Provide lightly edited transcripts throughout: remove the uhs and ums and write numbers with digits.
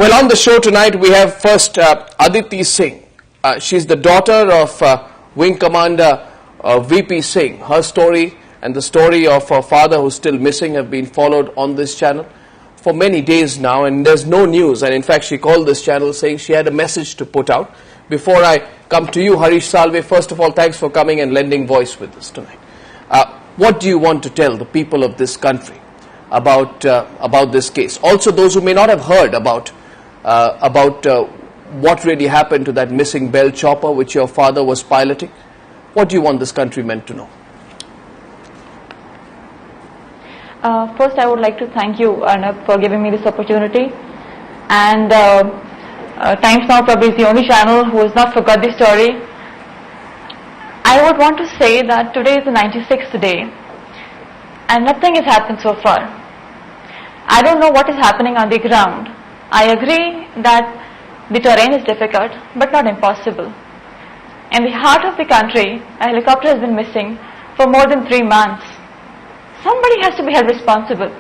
Well, on the show tonight, we have first Aditi Singh. She's the daughter of Wing Commander VP Singh. Her story and the story of her father, who's still missing, have been followed on this channel for many days now, and there's no news. And in fact, she called this channel saying she had a message to put out. Before I come to you, Harish Salve, first of all, thanks for coming and lending voice with us tonight. What do you want to tell the people of this country about this case? Also, those who may not have heard about what really happened to that missing Bell chopper which your father was piloting. What do you want this countrymen to know? First, I would like to thank you, Arnab, for giving me this opportunity. And Times Now probably is the only channel who has not forgot the story. I would want to say that today is the 96th day and nothing has happened so far. I don't know what is happening on the ground. I agree that the terrain is difficult but not impossible. In the heart of the country, a helicopter has been missing for more than 3 months. Somebody has to be held responsible.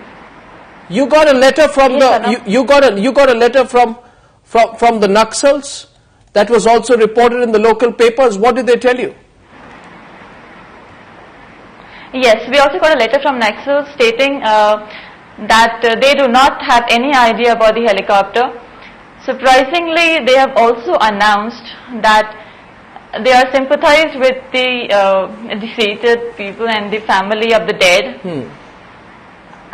You got a letter from you got a letter from the Naxals that was also reported in the local papers. What did they tell you? Yes, we also got a letter from Naxals stating that they do not have any idea about the helicopter. Surprisingly, they have also announced that they are sympathized with the deceased people and the family of the dead.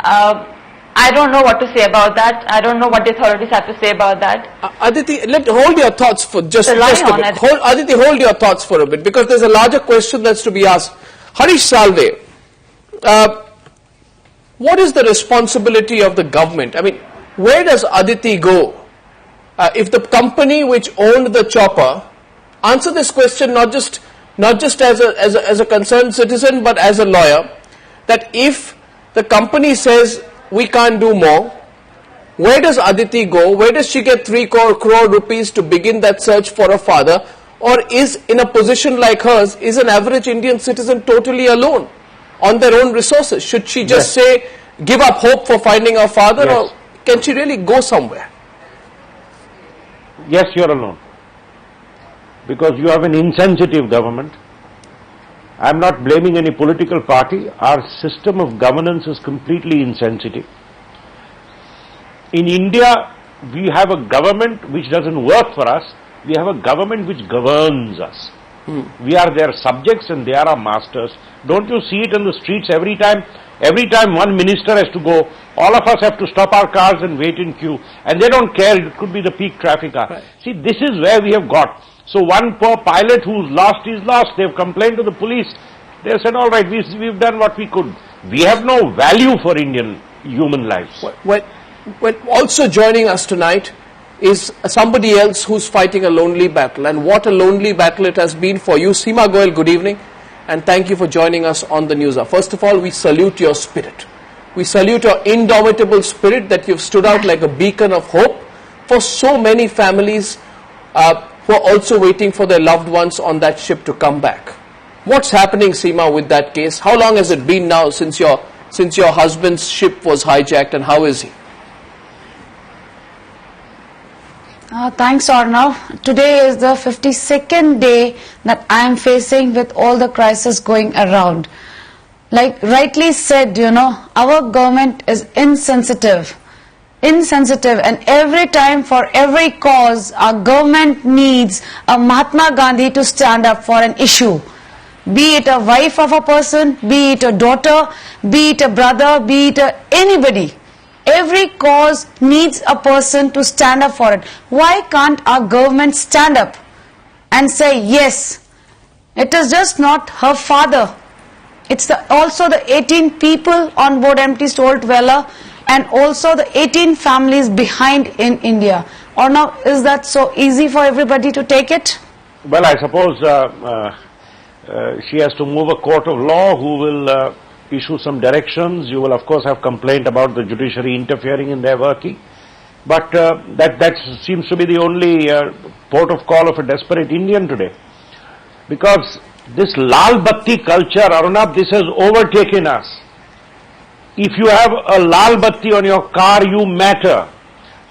I don't know what to say about that. I don't know what the authorities have to say about that. Aditi, hold your thoughts for just a bit. Aditi, hold your thoughts for a bit, because there's a larger question that's to be asked. Harish Salve, what is the responsibility of the government? I mean, where does Aditi go if the company which owned the chopper, answer this question not just as a concerned citizen but as a lawyer, that if the company says we can't do more, where does Aditi go? Where does she get 3 crore rupees to begin that search for her father? Or is, in a position like hers, is an average Indian citizen totally alone on their own resources? Should she just say, give up hope for finding her father, or can she really go somewhere? Yes, you're alone. Because you have an insensitive government. I'm not blaming any political party. Our system of governance is completely insensitive. In India, we have a government which doesn't work for us. We have a government which governs us. We are their subjects and they are our masters. Don't you see it in the streets every time? Every time one minister has to go, all of us have to stop our cars and wait in queue. And they don't care, it could be the peak traffic hour. Right. See, this is where we have got. So one poor pilot who's lost is lost. They've complained to the police. They said, all right, we've done what we could. We have no value for Indian human lives. Well, also joining us tonight is somebody else who's fighting a lonely battle, and what a lonely battle it has been for you. Seema Goyal, good evening, and thank you for joining us on the news. First of all, we salute your spirit. We salute your indomitable spirit that you've stood out like a beacon of hope for so many families who are also waiting for their loved ones on that ship to come back. What's happening, Seema, with that case? How long has it been now since your husband's ship was hijacked, and how is he? Thanks, Arnav. Today is the 52nd day that I am facing with all the crisis going around. Like rightly said, our government is insensitive, and every time for every cause, our government needs a Mahatma Gandhi to stand up for an issue. Be it a wife of a person, be it a daughter, be it a brother, be it anybody. Every cause needs a person to stand up for it. Why can't our government stand up and say, yes, it is just not her father. It's also the 18 people on board MT Stolt Vela and also the 18 families behind in India. Or now, is that so easy for everybody to take it? Well, I suppose she has to move a court of law who will issue some directions. You will of course have complaint about the judiciary interfering in their working, but that seems to be the only port of call of a desperate Indian today, because this Lal Batti culture, Arunabh, this has overtaken us. If you have a Lal Batti on your car, you matter.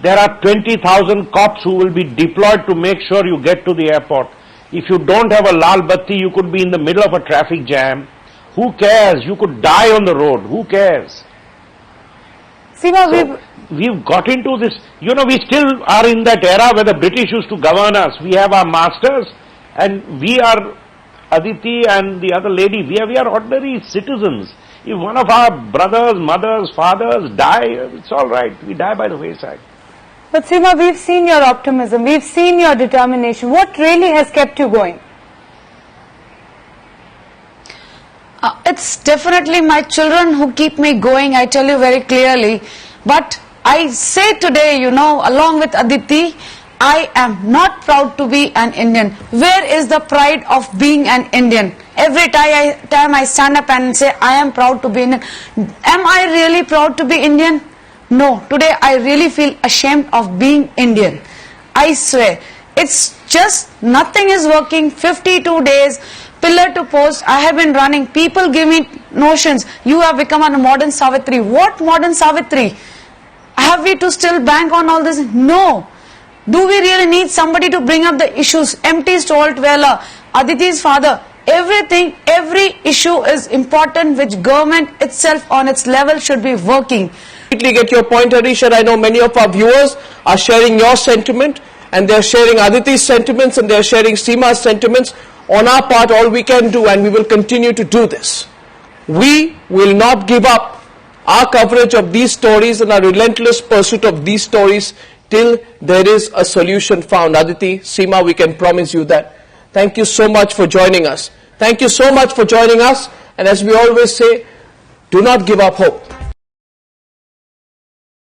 There are 20,000 cops who will be deployed to make sure you get to the airport. If you don't have a lal batti, you could be in the middle of a traffic jam. Who cares? You could die on the road. Who cares? Seema, We've got into this, we still are in that era where the British used to govern us. We have our masters, and we are, Aditi and the other lady, we are ordinary citizens. If one of our brothers, mothers, fathers die, it's all right. We die by the wayside. But Seema, we've seen your optimism, we've seen your determination. What really has kept you going? It's definitely my children who keep me going, I tell you very clearly. But I say today, along with Aditi, I am not proud to be an Indian. Where is the pride of being an Indian? Every time I stand up and say, I am proud to be Indian. Am I really proud to be Indian? No. Today I really feel ashamed of being Indian. I swear. It's just nothing is working. 52 days, pillar to post. I have been running. People give me notions. You have become a modern Savitri. What modern Savitri? Have we to still bank on all this? No. Do we really need somebody to bring up the issues? MT Stoltweiler, Aditi's father, everything, every issue is important which government itself on its level should be working. Completely get your point, Harish, and I know many of our viewers are sharing your sentiment, and they're sharing Aditi's sentiments, and they're sharing Seema's sentiments. On our part, all we can do, and we will continue to do this, we will not give up our coverage of these stories and our relentless pursuit of these stories till there is a solution found. Aditi, Seema, we can promise you that. Thank you so much for joining us. Thank you so much for joining us, and as we always say, do not give up hope.